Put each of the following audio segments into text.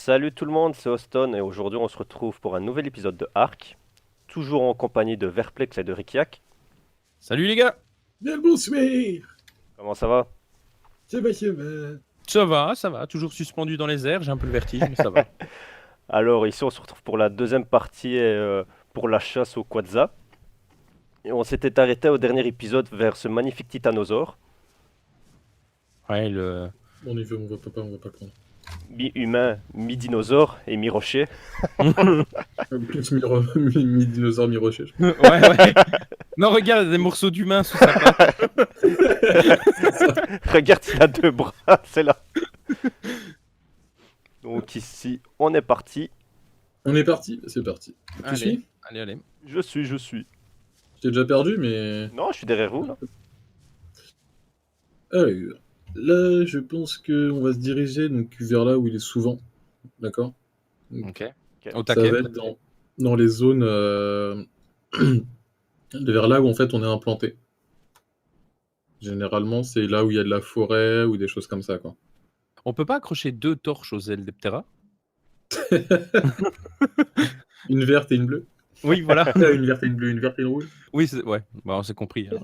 Salut tout le monde, c'est Austin et aujourd'hui on se retrouve pour un nouvel épisode de Ark, toujours en compagnie de Verplex et de Rikiak. Salut les gars. Bien le bonsoir. Comment ça va? Ça va, ça va. Ça va, toujours suspendu dans les airs, j'ai un peu le vertige, mais ça va. Alors ici on se retrouve pour la deuxième partie pour la chasse au Quadzza. Et on s'était arrêté au dernier épisode vers ce magnifique titanosaure, Ouais, le... On y veut, on va pas, on va pas le prendre. mi-humain, mi-dinosaure et mi-rocher. Plus mi-dinosaure, mi-rocher. ouais. Non, regarde, des morceaux d'humain sous sa patte. Regarde, il a deux bras, c'est là. Donc ici on est parti. On est parti, c'est parti. Tu Allez, suis? allez. Je suis. Je t'ai déjà perdu, mais... Non, je suis derrière vous là. Alors, là, je pense qu'on va se diriger donc, vers là où il est souvent. D'accord? Ok. Ok. Au Ça taquet. va être dans les zones... vers là où en fait on est implanté. Généralement, c'est là où il y a de la forêt ou des choses comme ça, quoi. On peut pas accrocher 2 torches aux ailes des Ptera? Une verte et une bleue. Oui, voilà. Une verte et une bleue, une verte et une rouge. Oui, ouais, bah, on s'est compris. Hein.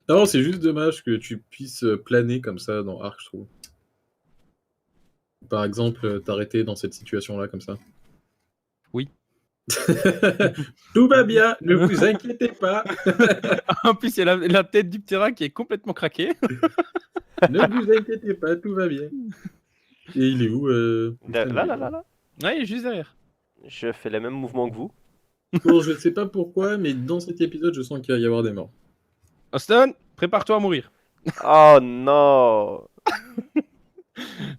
Non, c'est juste dommage que tu puisses planer comme ça dans Ark, je trouve. Par exemple, t'arrêter dans cette situation-là, comme ça. Oui. Tout va bien, ne vous inquiétez pas. En plus, il y a la tête du Ptera qui est complètement craquée. Ne vous inquiétez pas, tout va bien. Et il est où Là. Ouais, il est juste derrière. Je fais les mêmes mouvements que vous. Bon, je sais pas pourquoi, mais dans cet épisode, je sens qu'il va y avoir des morts. Austin, prépare-toi à mourir. Oh non!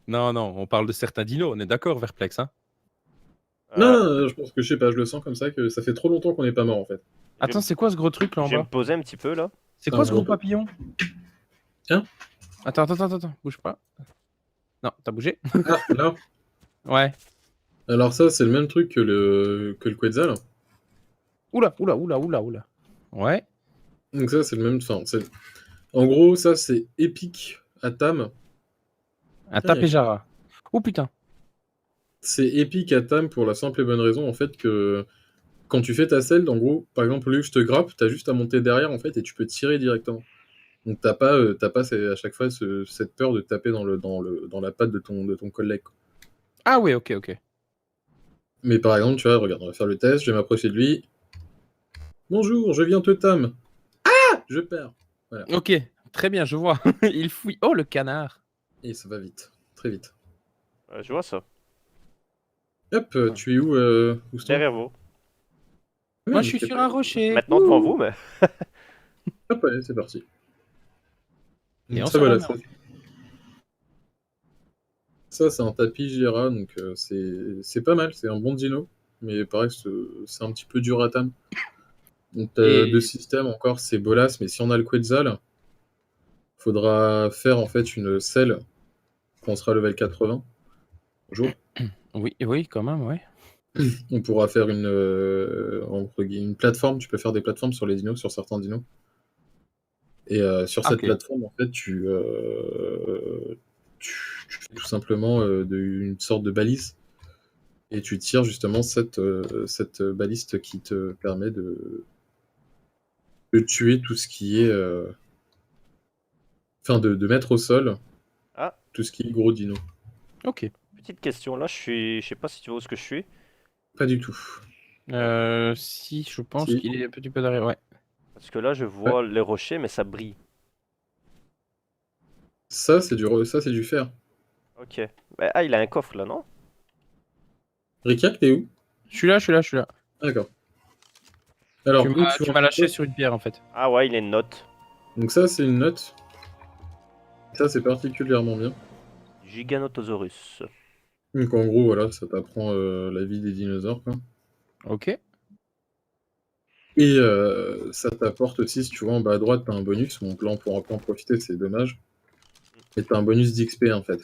Non, on parle de certains dinos, on est d'accord, Verplex, hein? Non, Euh, non, je pense que, je sais pas, je le sens comme ça, que ça fait trop longtemps qu'on n'est pas mort, en fait. Attends, c'est quoi ce gros truc là en Je vais me bas? poser un petit peu là. C'est Un quoi ce gros gros truc. papillon? Hein? Attends, bouge pas. Non, t'as bougé? Ah, là. Ouais. Alors ça, c'est le même truc que le Quetzal. Oula. Ouais. Donc ça, c'est le même... Enfin, en gros, ça, c'est épique à Tam. Un Ah, tapejara. Oh putain. C'est épique à Tam pour la simple et bonne raison, en fait, que quand tu fais ta selle, en gros, par exemple, au lieu que je te grappe, t'as juste à monter derrière, en fait, et tu peux tirer directement. Donc t'as pas à chaque fois cette peur de taper dans la patte de ton collègue, quoi. Ah ouais, ok. Mais par exemple, tu vois, regarde, on va faire le test, je vais m'approcher de lui. Bonjour, je viens te Tam. Ah, je perds. Voilà. Ok, très bien, je vois. Il fouille. Oh, le canard. Et ça va vite, très vite. Je vois ça. Hop, tu es où, Houston? Derrière vous. Moi, je suis sur un rocher. Maintenant devant vous, mais. Hop, allez, c'est parti. Et Donc on ça, se voilà, remet. ça c'est un tapis Jira, donc c'est pas mal, c'est un bon dino. Mais pareil, c'est un petit peu dur à tam. Donc t'as deux systèmes encore, c'est Bolas, mais si on a le Quetzal, faudra faire en fait une selle quand on sera level 80. Bonjour. Oui, quand même, ouais. On pourra faire une plateforme, tu peux faire des plateformes sur les dinos, sur certains dinos. Et sur cette Ok. plateforme, en fait, tu fais tout simplement une sorte de balise. Et tu tires justement cette baliste qui te permet de tuer tout ce qui est... Enfin, de mettre au sol Ah, tout ce qui est gros dino. Ok. petite question là, je sais pas si tu vois où ce que je suis. Pas du tout. Si, je pense Si. qu'il est un petit peu derrière, ouais. Parce que là, je vois les rochers, mais ça brille. Ça, c'est du fer. Ok. Ah, il a un coffre là, non? Rikiak, t'es où? Je suis là. D'accord. Alors, où Tu en m'as fais lâché quoi? sur une pierre, en fait. Ah ouais, il a une note. Donc ça, c'est une note. Ça, c'est particulièrement bien. Giganotosaurus. Donc en gros, voilà, ça t'apprend la vie des dinosaures, quoi. Ok. Et ça t'apporte aussi, si tu vois, en bas à droite, t'as un bonus. Donc là, on pourra pas en profiter, c'est dommage. Et t'as un bonus d'XP, en fait.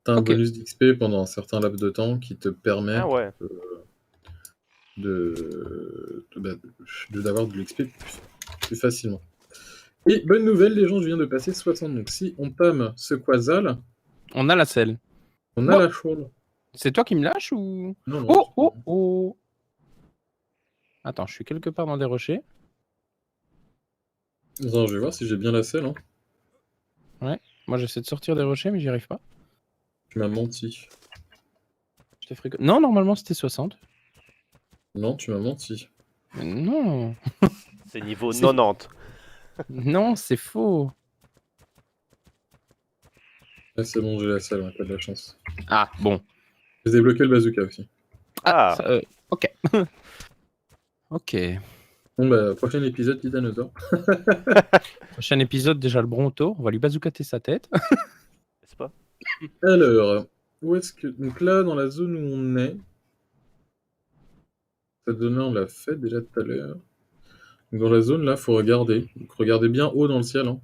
T'as un Ok. bonus d'XP pendant un certain laps de temps qui te permet Ah ouais. d'avoir de l'XP plus facilement. Et bonne nouvelle, les gens, je viens de passer 60. Donc si on tame ce Quasal, On a la selle. On a Oh. la chaude. C'est toi qui me lâches ou... Non, non. Oh, oh, oh. Attends, je suis quelque part dans des rochers. Attends, je vais voir si j'ai bien la selle. Hein. Moi, j'essaie de sortir des rochers, mais j'y arrive pas. Tu m'as menti. Je t'ai fréquent... Non, normalement, c'était 60. Non, tu m'as menti. Mais non. C'est niveau C'est- 90. Non, c'est faux. Ah, c'est bon, j'ai la selle, t'as de la chance. Ah, bon. J'ai débloqué le bazooka aussi. Ah, Ça, ok. Ok. Bon, bah, prochain épisode, Titanosaure. Prochain épisode, déjà le Bronto. On va lui bazookater sa tête. n'est-ce pas? Alors, où est-ce que. Donc là, dans la zone où on est. Cette zone-là, on l'a fait déjà tout à l'heure. Donc, dans la zone là, faut regarder. Donc, regardez bien haut dans le ciel. Hein.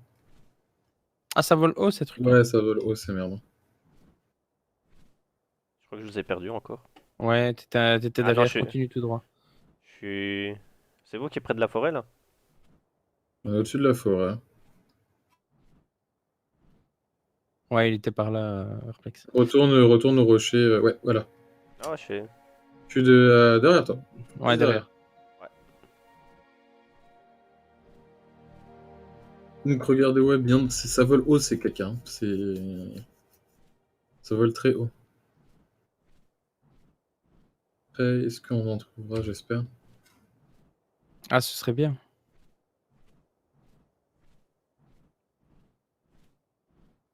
Ah, ça vole haut, ces trucs. Ouais, ça vole haut, c'est merde. Je crois que je vous ai perdu encore. Ouais, t'étais Ah, derrière, non, je suis- continue tout droit. Je suis... C'est vous qui êtes près de la forêt, là? On est au-dessus de la forêt. Ouais, il était par là, Verplex. Retourne au rocher. Ouais, voilà. Ah, ouais, je suis... Je suis derrière toi. Ouais, Juste derrière. Donc regardez, ouais, bien, ça vole haut ces caca. Hein. Ça vole très haut. Après, est-ce qu'on en trouvera, j'espère. Ah, ce serait bien.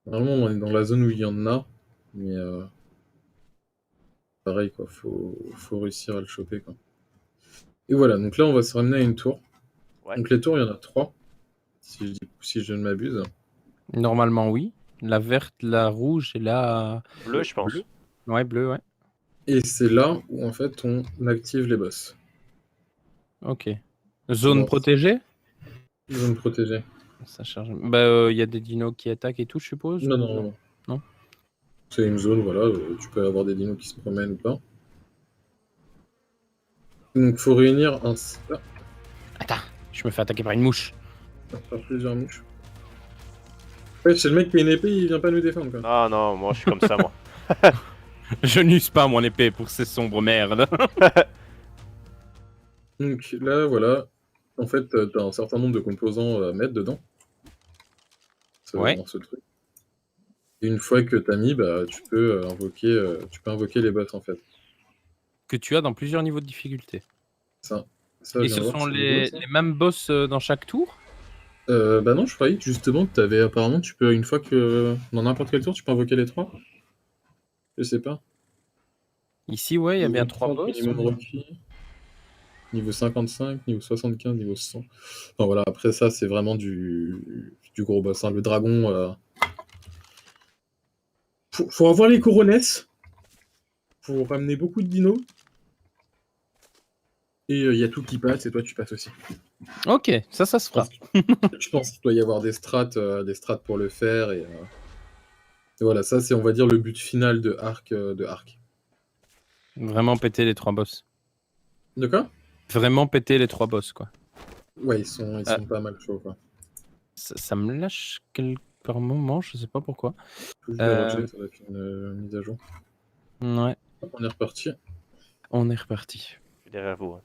Normalement, on est dans la zone où il y en a, mais pareil, quoi, faut réussir à le choper, quoi. Et voilà, donc là, on va se ramener à une tour. Ouais. Donc les tours, il y en a 3, si je ne m'abuse. Normalement, oui. La verte, la rouge et la... Bleu, je pense. Bleu. Ouais, bleu, ouais. Et c'est là où, en fait, on active les boss. Ok. Zone Bon. protégée? Zone protégée. Ça charge. Bah, il y a des dinos qui attaquent et tout, je suppose? Non, ou non, non. Non. C'est une zone, voilà, tu peux avoir des dinos qui se promènent ou pas. Donc, faut réunir un... Ah, Attends, je me fais attaquer par une mouche. par plusieurs mouches. Ouais, c'est le mec qui a une épée, il vient pas nous défendre, quoi. Ah non, moi, je suis comme ça, moi. Je n'use pas mon épée pour ces sombres merdes. Donc là, voilà. En fait, t'as un certain nombre de composants à mettre dedans. Ouais. Dans ce truc. Et une fois que t'as mis, bah, tu peux invoquer les boss, en fait. Que tu as dans plusieurs niveaux de difficulté. Ça Et viens ce voir, sont c'est les rigolo, ça. mêmes boss dans chaque tour? Bah non, je croyais que justement, apparemment, tu peux, une fois que dans n'importe quel tour, tu peux invoquer les 3. Je sais pas. Ici, ouais, il y a bien Niveau 3 30 boss. minimum requis. Niveau 55, niveau 75, niveau 100. Enfin voilà, après ça, c'est vraiment du gros boss. Hein. Le dragon. Faut avoir les coronesses. Faut ramener beaucoup de dinos. Et il y a tout qui passe, et toi, tu passes aussi. Ok, ça se fera. Je pense qu'il doit y avoir des strats pour le faire. Et voilà, ça, c'est, on va dire, le but final de Arc. Vraiment péter les 3 boss. De quoi? Vraiment péter les 3 boss, quoi. Ouais, ils sont pas mal chauds, quoi. Ça me lâche par moment, je sais pas pourquoi. Juste de rejet, ça va être une mise à jour. Ouais, On est reparti. on est reparti. Je suis derrière vous. Hein.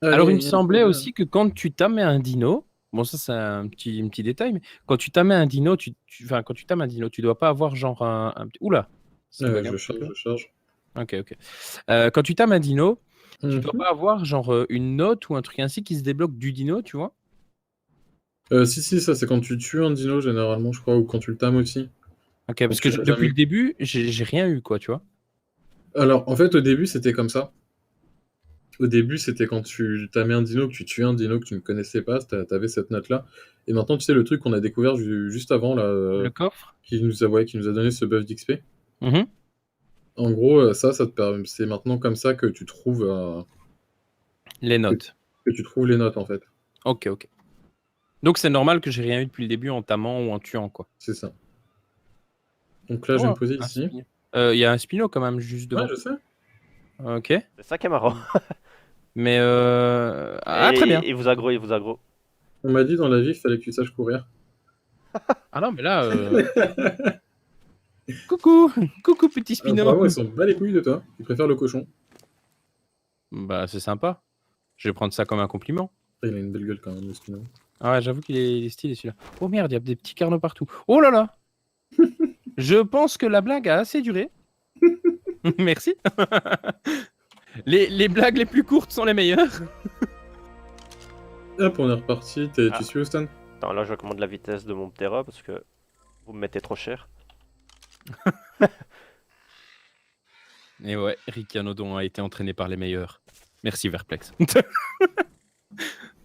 Alors, il me Allez, semblait aussi que quand tu tames un dino, bon, ça c'est un petit détail, mais quand tu tames un dino, quand tu tames un dino, tu dois pas avoir genre un petit. Oula! Ça bug un petit peu. je charge. Ok. Quand tu tames un dino, tu dois Mhm. pas avoir genre une note ou un truc ainsi qui se débloque du dino, tu vois? Si, ça c'est quand tu tues un dino généralement, je crois, ou quand tu le tames aussi. Ok, parce Donc, que tu l'as depuis jamais- le début, j'ai rien eu, quoi, tu vois? Alors, en fait, au début, c'était comme ça. Au début, c'était quand tu tamais un dino, que tu tuais un dino que tu ne connaissais pas, t'avais cette note-là. Et maintenant, tu sais, le truc qu'on a découvert juste avant, là, Le coffre? qui nous a donné ce buff d'XP. Mhm. En gros, ça te permet, c'est maintenant comme ça que tu trouves Les notes. les notes, en fait. Ok. Donc c'est normal que j'ai rien eu depuis le début en tamant ou en tuant, quoi. C'est ça. Donc là, je vais me poser un ici. spino. Il y a un spino quand même juste devant. Ouais, je sais. Ok. C'est ça qui est marrant. Mais très bien. Il vous aggro, il vous aggro. On m'a dit dans la vie qu'il fallait que tu saches courir. Ah non, mais là, Coucou, coucou petit Spino. Apparemment, ils sont bas les couilles de toi. Ils préfèrent le cochon. Bah c'est sympa. Je vais prendre ça comme un compliment. Il a une belle gueule quand même, le Spino. Ah ouais, j'avoue il est stylé celui-là. Oh merde, il y a des petits carnaux partout. Oh là là. Je pense que la blague a assez duré. Merci. Les blagues les plus courtes sont les meilleures. Hop, on est reparti. Ah. Tu suis Houston? Attends, là, je recommande la vitesse de mon Ptera parce que vous me mettez trop cher. Et ouais, Riccianodon a été entraîné par les meilleurs. Merci Verplex.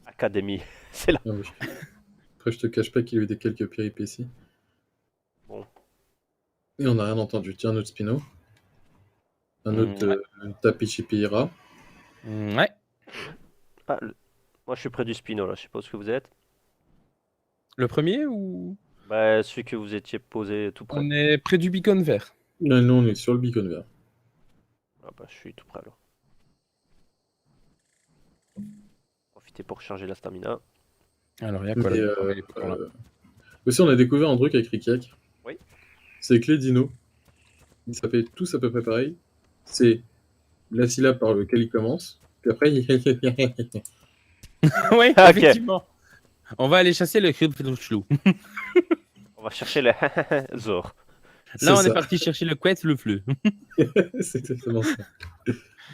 Académie, c'est là. Ah oui. Après, je te cache pas qu'il y a eu des quelques péripéties. Bon. Et on n'a rien entendu. Tiens, un autre Spino. Un autre Tapichipira. Ouais. Ah, moi, je suis près du Spino, là. Je sais pas où est-ce que vous êtes. Le premier ou... Bah, celui que vous étiez posé tout près. On est près du beacon vert. Là, nous, on est sur le beacon vert. Ah bah, je suis tout près, alors. Profitez pour charger la stamina. Alors, il y a quoi Mais, là Ouais, il est pas là. Aussi, on a découvert un truc avec Rikiak. Oui. C'est que les dinos, ils s'appellent tous à peu près pareil. C'est la syllabe par laquelle ils commencent. Puis après, Oui, Ah, ok. effectivement. On va aller chasser le chlou. On va chercher le Zor. Là, on ça. est parti chercher le quet, le fleu. C'est exactement ça.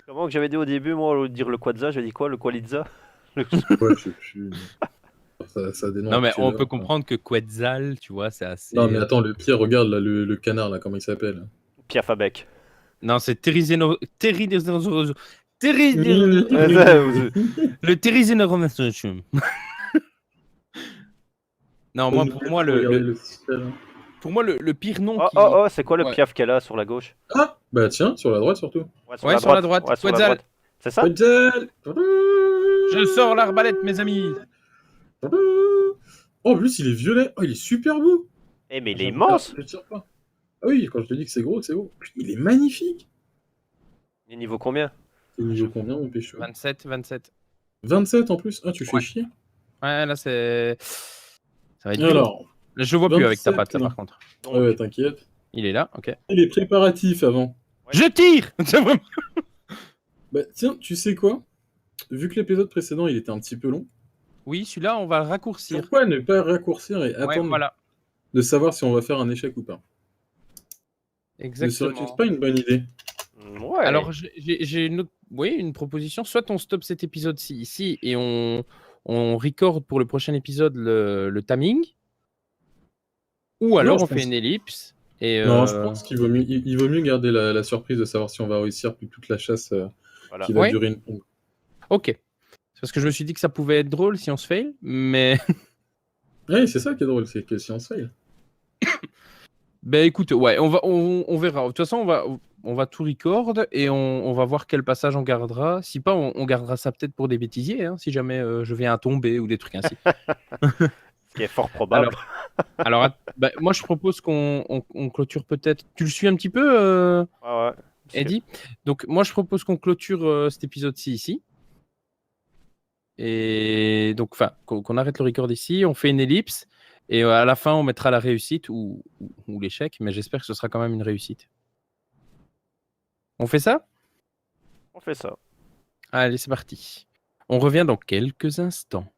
Comment que j'avais dit au début, moi, au lieu de dire le Quadza, j'ai dit quoi? Le Qualizza? Ouais, je sais plus. Ça dénonce. Non, mais on peut comprendre que Quetzal, tu vois, c'est assez. Non, mais attends, le pire, regarde là, le canard, là, comment il s'appelle. Piafabek. Non, c'est le Therizénoromassum. Non, moi, pour moi, pour moi, le pire nom Oh, qui... oh, oh, c'est quoi le Ouais. Piaf qu'elle a sur la gauche? Ah, bah tiens, sur la droite surtout. Ouais, Ouais, sur la droite. Ouais, sur la Quetzal. droite. C'est ça? Quetzal. Je sors l'arbalète, mes amis. Oh, en plus, il est violet. Oh, il est super beau. Eh, mais il est immense! Je tire pas. Ah oui, quand je te dis que c'est gros, c'est gros. Putain, il est magnifique. Il est niveau combien? C'est niveau combien, mon pécho? 27. 27 en plus. Ah, tu fais Ouais. chier. Ouais, là, c'est... Ça va être dur. Alors, Là, je le vois plus avec ta 27, patte, là, là. par contre. Donc, ouais, t'inquiète. Il est là, ok. Et les préparatifs avant. Ouais. Je tire. C'est vraiment- Bah tiens, tu sais quoi? Vu que l'épisode précédent, il était un petit peu long, Oui, celui-là, on va le raccourcir. pourquoi ne pas raccourcir et Ouais, attendre voilà. de savoir si on va faire un échec ou pas? Ne Exactement. serait-ce pas une bonne idée? ouais. Alors, j'ai une autre... oui, une proposition. Soit on stoppe cet épisode-ci ici et on record pour le prochain épisode le timing. Ou alors je on fait pense- une ellipse. Et, Non, je pense qu'il vaut mieux, il vaut mieux garder la surprise de savoir si on va réussir plus toute la chasse Voilà. qui va Ouais. durer une pompe. Ok. C'est parce que je me suis dit que ça pouvait être drôle si on se fail, mais... Oui, c'est ça qui est drôle, c'est que si on se fail. Ben écoute, ouais, on verra. De toute façon, on va tout record et on va voir quel passage on gardera. Si pas, on gardera ça peut-être pour des bêtisiers, hein, si jamais je viens à tomber ou des trucs ainsi. Ce qui est fort probable. Alors, ben, moi je propose qu'on clôture peut-être. Tu le suis un petit peu, Ouais, ouais. Parce que- Eddie? Donc moi je propose qu'on clôture cet épisode-ci ici. Et donc, enfin, qu'on arrête le record ici, on fait une ellipse. Et à la fin, on mettra la réussite ou l'échec, mais j'espère que ce sera quand même une réussite. On fait ça? On fait ça. Allez, c'est parti. On revient dans quelques instants.